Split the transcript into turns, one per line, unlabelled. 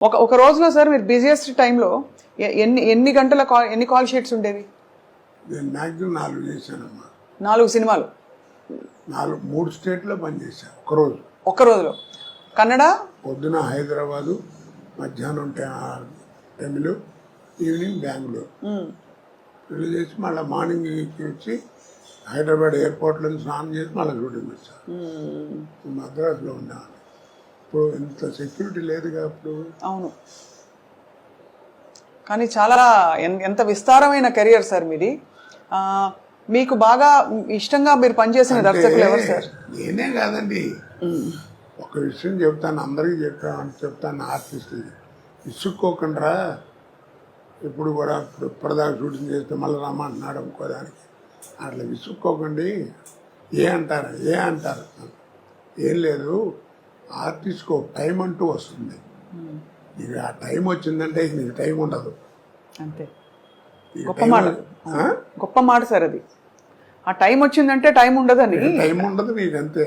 ఒక రోజులో సార్ మీరు బిజియెస్ట్ టైంలో ఎన్ని గంటల ఎన్ని కాల్ షీట్స్ ఉండేవి?
నేను మ్యాక్సిమం 4 చేశానమ్మా.
4 సినిమాలు
3 స్టేట్లో పనిచేశాను ఒకరోజు.
ఒక్క రోజులో. కన్నడ
పొద్దున హైదరాబాదు, మధ్యాహ్నం తమిళ్, ఈవినింగ్ బెంగళూరు. ఇల్లు చేసి మళ్ళీ మార్నింగ్ వచ్చి హైదరాబాద్ ఎయిర్పోర్ట్లో స్నానం చేసి మళ్ళీ షూటింగ్ వచ్చాను. మద్రాసులో ఉన్నాను. ఇప్పుడు ఇంత సెక్యూరిటీ లేదుగా అప్పుడు.
అవును, కానీ చాలా ఎంత విస్తారమైన కెరియర్ సార్ మీది. మీకు బాగా ఇష్టంగా మీరు పనిచేసిన దర్శకులు ఎవరు సార్?
నేనే కాదండి, ఒక విషయం చెప్తాను, అందరికీ చెప్తాను ఆర్టిస్ట్, ఇసుక్కోకుండా ఇప్పుడు కూడా ఇప్పటిదాకా షూటింగ్ చేస్తే మళ్ళీ రమ్మంటున్నాడు అనుకోదానికి, అట్లా విసుక్కోకండి. ఏ అంటారు ఏం లేదు, ఆర్టిస్ట్కి ఒక టైం అంటూ వస్తుంది. ఇక ఆ టైం వచ్చిందంటే నీకు టైం ఉండదు.
అంతే, గొప్ప మాట సార్ అది. ఆ టైం వచ్చిందంటే టైం ఉండదని.
టైం ఉండదు నీకు, అంతే.